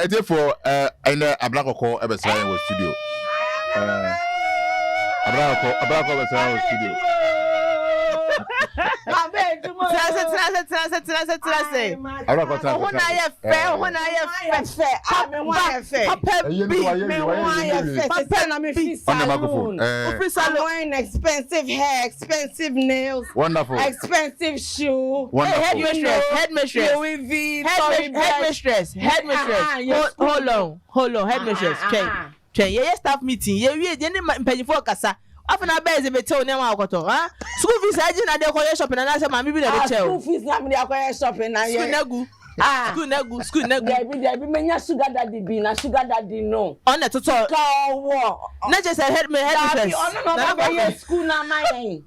I did for Abena Korkor Abena was studio. Abena Korkor was studio. Expensive hair, expensive nails, wonderful, expensive shoe, headmistress, Louis V, headmistress. Hold on, headmistress. Check. Yeah, staff meeting. Yeah, we pay for kasa. Often I bet they tell them how to huh? School fees I didn't acquire shopping and I said, Mammy, school fees not me acquire shopping. School negu. There be many sugar daddy be na sugar daddy no. On the total. Not just a headmistress. No, school na my.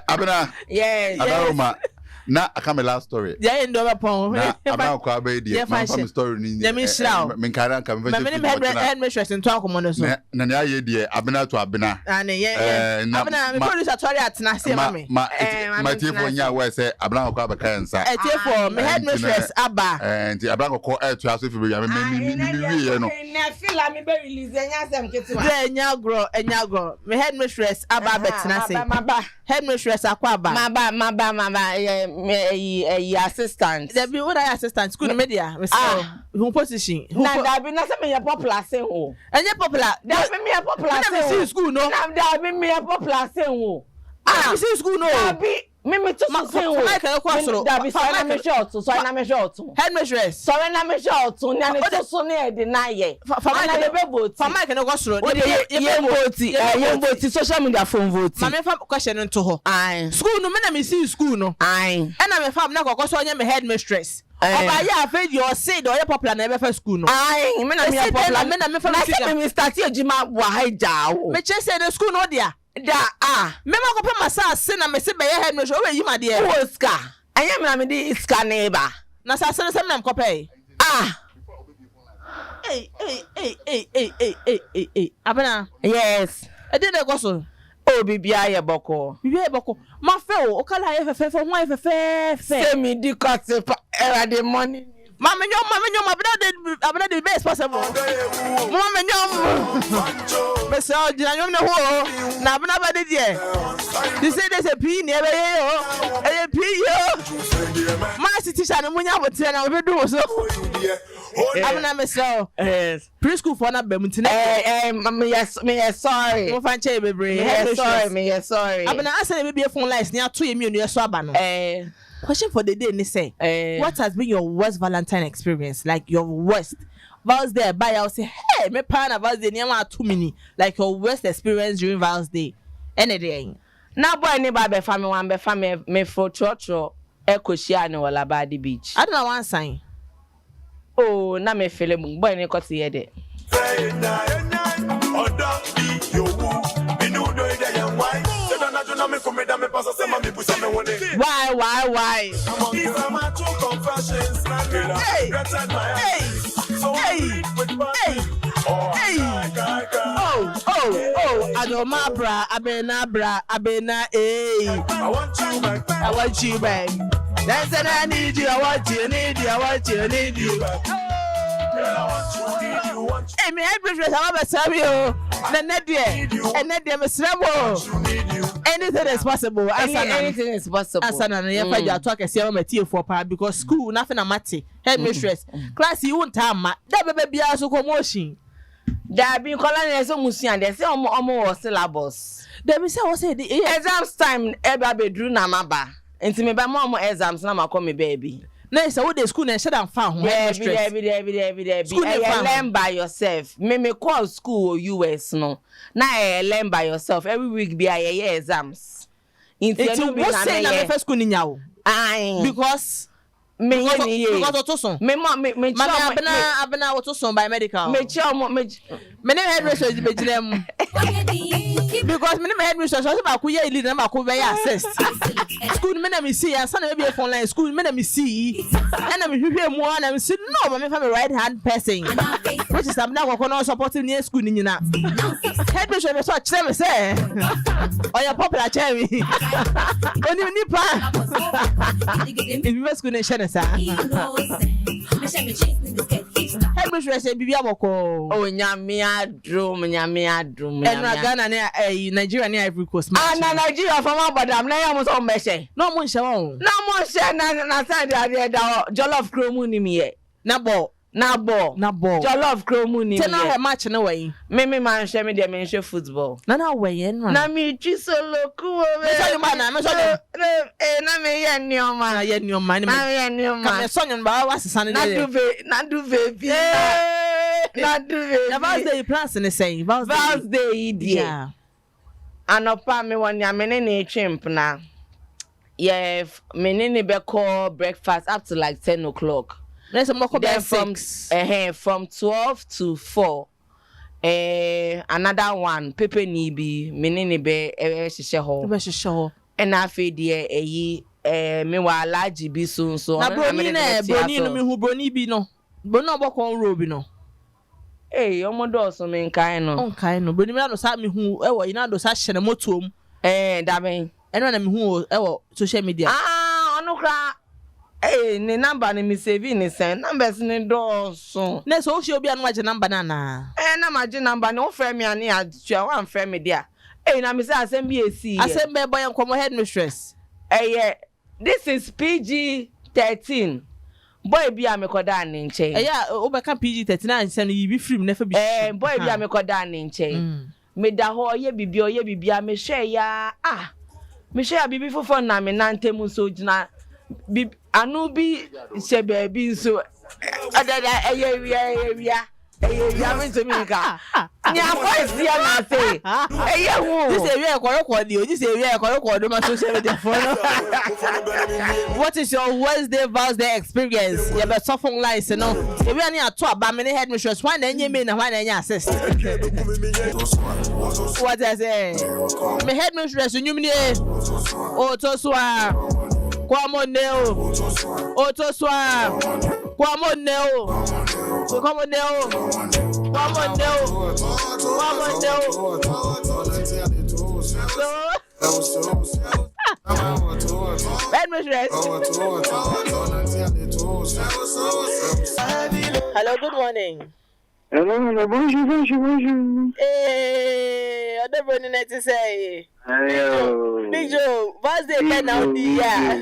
Abena. Yes. Adwuma. Na akame last story. Yeah, ndo upon. Na Abena Korkor abedi. My family story ni. Let me shout. Me nkara ka me headmistress in talk komo so. Na na ye de Abena to Abena. Yeah. Abena me police atware atena se ma me. Ma tiefo nya we say Abena Korkor abeka nsa. Tiefo me headmistress aba. Nti Abena Korkor to aso fi be ya me wie no. Na feel la me be release nya sem ketewa. Enya gro. Me headmistress aba betena se. Headmistress akwa aba. Maba assistant. There be what assistant school media. Who position? Na that be na say me popular say ho. Enye popular. That be me popular say. Na me school no. Na that be me popular say ho. Me see school no. That be me to say ho. That be so na me short. Headmistress. So na me short. Na ne to so na e deny ye. Na le be vote. For my can go soro. Ye vote social media phone vote. Ma me fa question nto ho. School no me na me see school no. And na me fa na go so nya me headmistress. Oba ya afraid you say do you popular na e be for school no. Me na me popular. Me na me fa me start ejima wa haja o. Me che say the school no dia. Me ma ko pe masa se na me se be headmistress o we yi ma de. O ska. Anya me na me di ska na eba. Na sa se na me ko pe. Hey. Abena. Yes. E dey go so. Oh, bibia ye boko. Ma fe o kala ye fe ho ye fe. Say me di cut era the money. Mama nyom abena the best possible. Mama nyom. Me say o jina nyom ne ho na abena ba de die. They say there's a P near a P yo. My teacher no munya bote na we do so. Abena me say yes. Preschool for na bemutina. Me sorry. Mo fan che bebre. Me sorry. Abena asa me be phone lines near 2 emienu so aba no. Question for the day, they say, what has been your worst Valentine experience? Like your worst. Val's Day, by I'll say, hey, me partner Val's Day, near 2 minutes. Like your worst experience during Val's Day. Any day. Now, boy, neighbor, be family one, be family, me for chocho, echo shiano, wala body beach. I don't know one sign. Oh, na me feel it, boy, ne got see it. Why? Oh, Adwuma bra, Abena, I want you back. That's an I need you, I want you. Hey, me headmistress, I'm a Samuel. And anything is possible. Anything is possible. Asana, you find your talk as your material for part because school nothing a matter. Headmistress, class you won't have that baby also commotion. There be calling so musi and they say almost syllabus. There be say the exams time eba bedru na maba. Enti me ba mo exams na ma me baby. No, so what the school and shut down found. Every. Learn by yourself. Me call school US no. Now learn by yourself. Every week be a exams. It's what say na first school ni yawo. Because me otoson. Me Abena otoson by medical. Me name headmistress be ginem. Because me name headmistress so ba ku ye lead na ba ku be assist. School me na me see and son be phone line school me na me see. And me hwehwe mu na me see no me fa me right hand person. Which is Abena Korkor no supporting near school ni nyina. Headmistress be so kire me say. Oya popular cherry. Oni nipa. In school ni share sa. Headmistress bibi aboko. Oh, nyamia drum. And Ghana Nigeria near Ivory Coast. Ah, na Nigeria from Abadam. Na yamu so meshe. No mo nse won. Na mo she na side da jollof kromu ni mi ye. Na bo. Jollof kromu ni mi. Tena he match na way. Me man she me dey me she football. Na way en na mi chi solo ku o me. Me so ma na me so na me ye nioma. Na ye nioma ni me. Na ye nioma. Ka me so nyon ba wa sesa ne dey. Na do baby. Na do baby. Na birthday plans ne say. Birthday dey. Yeah. Anopa me won ya me ne chimp na. Yeah, me ne be call breakfast up to like 10 o'clock. Let's go from 12 to 4. Another one, Pepe Nibi, menene be ho. And I feel the me wa large bi so. Na broni no me hu broni bi no. Bono boko robi no. Omodo so me nkai no. Onkai no. Broni me no sa me hu ewo ina do sa hye ne motom. Da ben. Eno na me hu ewo social media. Ono kra ni number ni mi save ni send numbers ni do so. Na so obi anu age number na na. Na ma age number ni o frame me ani atua wan frame me dia. Na me say asem bi esi. Asem be boy nkomo headmistress. This is PG-13. Boy bi amekoda ni nche. O be kan PG-13 na nse no yibi film na fa bi. Boy bi amekoda ni nche. Me da ho ye bibia me hwe ya me hwe ya bibi fofo na me nantem so gina anu bi se baby so adada ewia me to me ka nya voice dia na say wo this ewia ekoro di o this ewia ekoro do ma social media for no. What is your Wednesday birthday experience? You be soften lies no ewia ni ato aba me headmistress why na enye me na why na enye assist. What I say me headmistress nyum ni o to so a Kwamoneo. Otoswa. Kwamoneo. Hello, good morning. Hello, bonjour. Hey, I don't really need to say. Hello. Big Joe, birthday Ben Audi, yeah.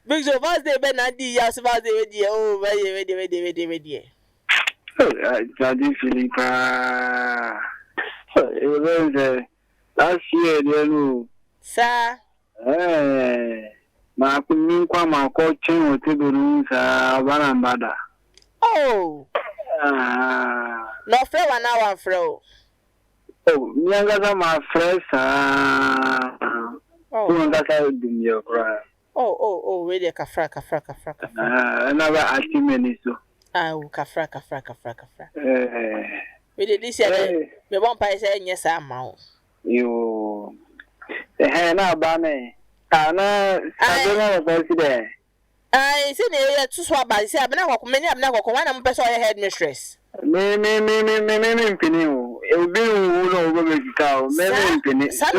Big Joe, birthday Ben Audi, yeah, so birthday ready. Oh, ready. Oh, Daddy Philippa. It was last year, you Sir. Ma kuni kwa makochi oteburu sa banambada. Oh. No friend one hour friend. Oh, nyanga ma friend sa. Nyanga sa dumyo kra. Oh, really kafra. Another atimeni so. Kafra. We did this year. Me one pay say yes am. You. Na ba me. Ana sabena president. I say ne to swap by say Abena Korkor many Abena Korkor one am person headmistress. Me mpini o. E obi wo no go mekika o. Me mpini. School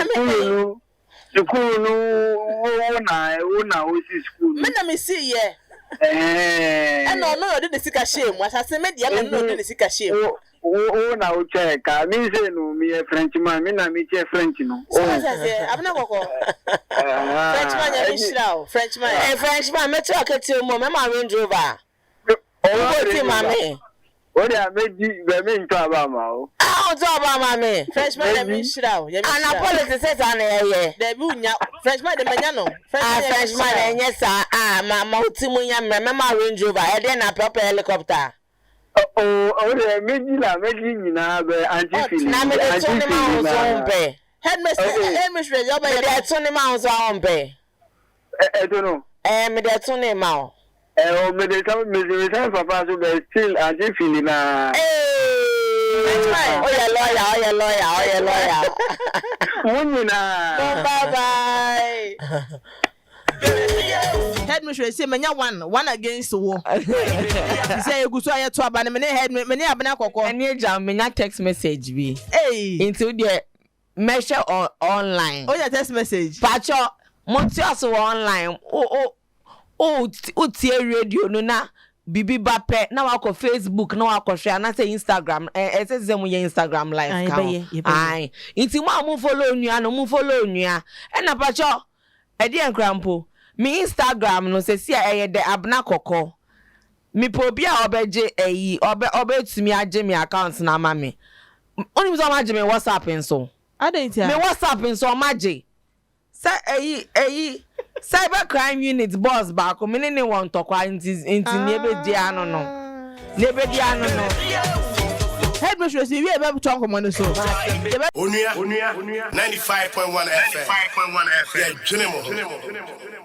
no o si school. Me na me see ye. No dey sika shame. Was I say me dey no dey sika shame. O na o check. Me say no me Frenchman, me na me che French no. So I say Abena Korkor. Frenchman ya Israel. Frenchman me talk to mo me ma Range Rover. O ti ma me. O dey meji be me nto aba ma o. O to aba ma me. Frenchman ya Israel. Ana politics set an ye. Dey bi unya Frenchman dey manya no. Frenchman enye sa ma utimu nya me ma Range Rover. E dey na proper helicopter. Oh, meji nyina be anti-feeling. Na me dey turn him out on be. Headmistress, you be dey turn him out on be. I don't know. Me dey turn him out. Me dey tell papa so be still anti-feeling na. Oh, your lawyer. Munyina. Bye. Headmistress say menya one against the war. He say you go so ayeto aba na me Abena Korkor. Any jam menya text message bi. Into the measure online. Oh, your text message. Pacho, monti aso online. Oh, tie radio no na bibi bape na wako Facebook na wako share na say Instagram say mo ye Instagram live ka ai inti mo follow nua no mo follow nua e na pa cho e de enkrampo mi Instagram no say si e de Abena Korkor mi po bia obeje eyi obetumi age mi account na ma me oni so ma age me WhatsApp nso adentia me WhatsApp nso ma age say eyi cybercrime unit boss back me ne won tokwa inti ne be dia no headmistress we be talk komo so Onua 95.1 FM. Yeah,